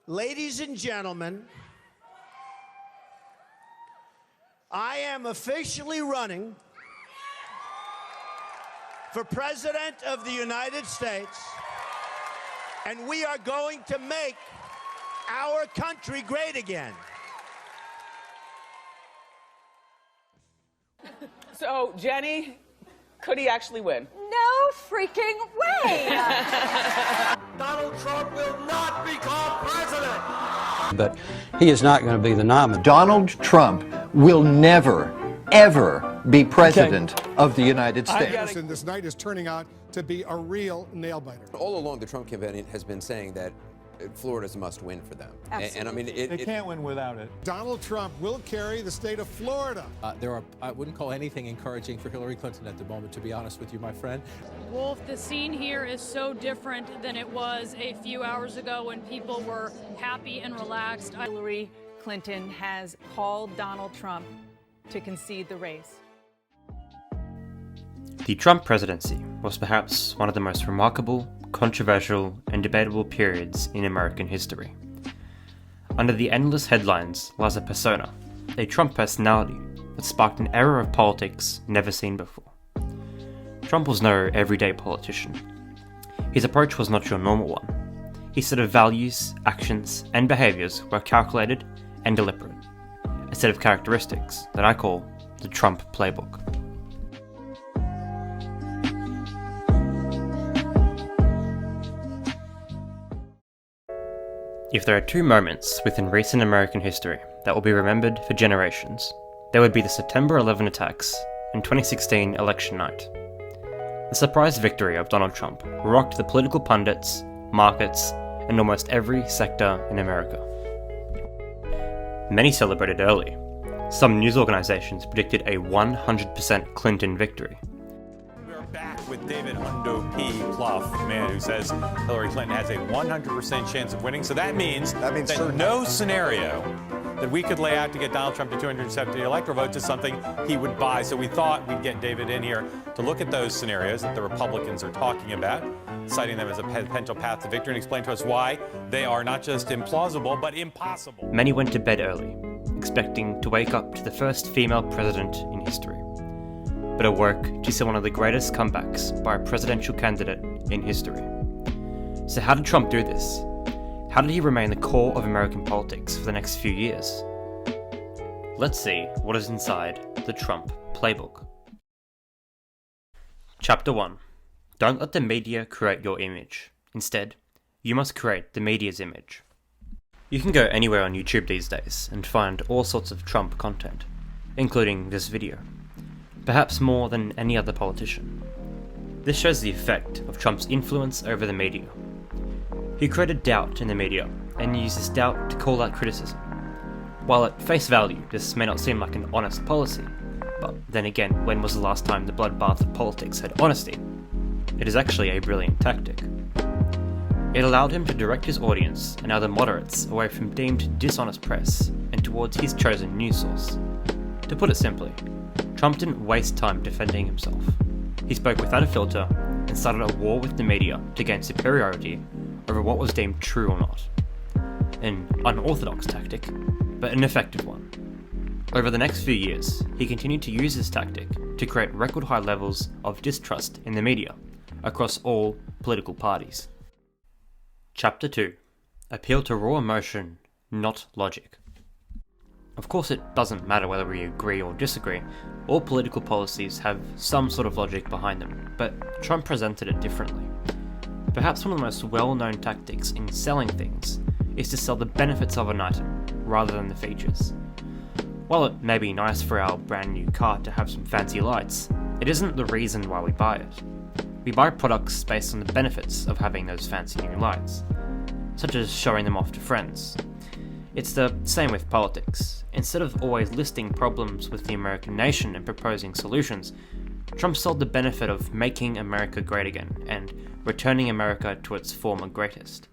Ladies and gentlemen, I am officially running for President of the United States, and we are going to make our country great again. So, Jenny, could he actually win? No freaking way! Donald Trump will not become president! But he is not going to be the nominee. Donald Trump will never, ever be president of the United States. And this night is turning out to be a real nail-biter. All along, the Trump campaign has been saying that Florida's a must-win for them. And I mean, they can't win without it. Donald Trump will carry the state of Florida. I wouldn't call anything encouraging for Hillary Clinton at the moment, to be honest with you, my friend. Wolf, the scene here is so different than it was a few hours ago when people were happy and relaxed. Hillary Clinton has called Donald Trump to concede the race. The Trump presidency was perhaps one of the most remarkable, controversial, and debatable periods in American history. Under the endless headlines lies a persona, a Trump personality that sparked an era of politics never seen before. Trump was no everyday politician. His approach was not your normal one. His set of values, actions, and behaviours were calculated and deliberate, a set of characteristics that I call the Trump Playbook. If there are two moments within recent American history that will be remembered for generations, they would be the September 11 attacks and 2016 election night. The surprise victory of Donald Trump rocked the political pundits, markets, and almost every sector in America. Many celebrated early. Some news organizations predicted a 100% Clinton victory. Back with David Hundo P. Pluff, the man who says Hillary Clinton has a 100% chance of winning. So that means that no scenario that we could lay out to get Donald Trump to 270 electoral votes is something he would buy. So we thought we'd get David in here to look at those scenarios that the Republicans are talking about, citing them as a potential path to victory, and explain to us why they are not just implausible, but impossible. Many went to bed early, expecting to wake up to the first female president in history, but awoke to see one of the greatest comebacks by a presidential candidate in history. So how did Trump do this? How did he remain the core of American politics for the next few years? Let's see what is inside the Trump Playbook. Chapter 1. Don't let the media create your image. Instead, you must create the media's image. You can go anywhere on YouTube these days and find all sorts of Trump content, including this video. Perhaps more than any other politician. This shows the effect of Trump's influence over the media. He created doubt in the media, and used this doubt to call out criticism. While at face value this may not seem like an honest policy, but then again, when was the last time the bloodbath of politics had honesty? It is actually a brilliant tactic. It allowed him to direct his audience and other moderates away from deemed dishonest press and towards his chosen news source. To put it simply, Trump didn't waste time defending himself. He spoke without a filter and started a war with the media to gain superiority over what was deemed true or not. An unorthodox tactic, but an effective one. Over the next few years, he continued to use this tactic to create record high levels of distrust in the media across all political parties. Chapter 2. Appeal to raw emotion, not logic. Of course, it doesn't matter whether we agree or disagree. All political policies have some sort of logic behind them, but Trump presented it differently. Perhaps one of the most well-known tactics in selling things is to sell the benefits of an item rather than the features. While it may be nice for our brand new car to have some fancy lights, it isn't the reason why we buy it. We buy products based on the benefits of having those fancy new lights, such as showing them off to friends. It's the same with politics. Instead of always listing problems with the American nation and proposing solutions, Trump sold the benefit of making America great again and returning America to its former greatest.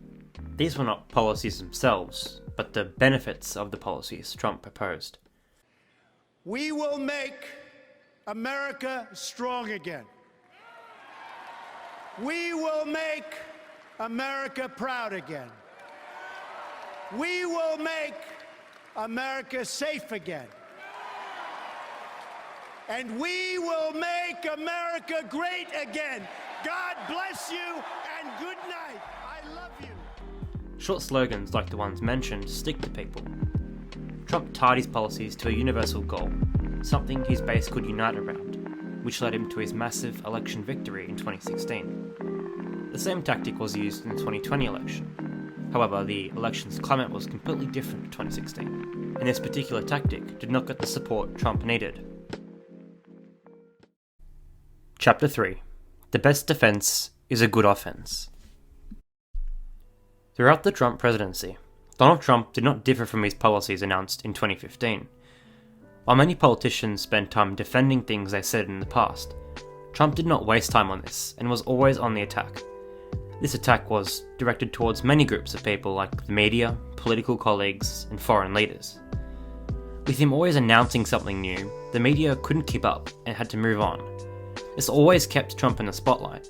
These were not policies themselves, but the benefits of the policies Trump proposed. We will make America strong again. We will make America proud again. We will make America safe again. And we will make America great again. God bless you and good night. I love you. Short slogans like the ones mentioned stick to people. Trump tied his policies to a universal goal, something his base could unite around, which led him to his massive election victory in 2016. The same tactic was used in the 2020 election. However, the election's climate was completely different to 2016, and this particular tactic did not get the support Trump needed. Chapter 3. The best defense is a good offense. Throughout the Trump presidency, Donald Trump did not differ from his policies announced in 2015. While many politicians spend time defending things they said in the past, Trump did not waste time on this and was always on the attack. This attack was directed towards many groups of people like the media, political colleagues, and foreign leaders. With him always announcing something new, the media couldn't keep up and had to move on. This always kept Trump in the spotlight.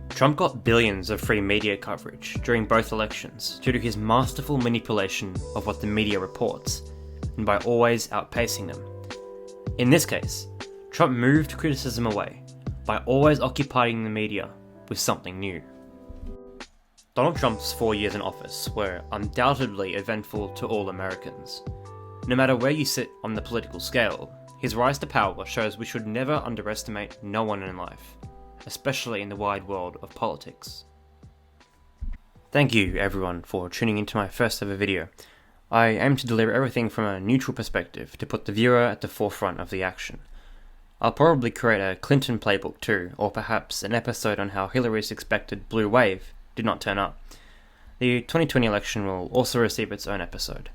Trump got billions of free media coverage during both elections due to his masterful manipulation of what the media reports, and by always outpacing them. In this case, Trump moved criticism away by always occupying the media with something new. Donald Trump's 4 years in office were undoubtedly eventful to all Americans. No matter where you sit on the political scale, his rise to power shows we should never underestimate no one in life, especially in the wide world of politics. Thank you everyone for tuning into my first ever video. I aim to deliver everything from a neutral perspective to put the viewer at the forefront of the action. I'll probably create a Clinton Playbook too, or perhaps an episode on how Hillary's expected blue wave did not turn up. The 2020 election will also receive its own episode.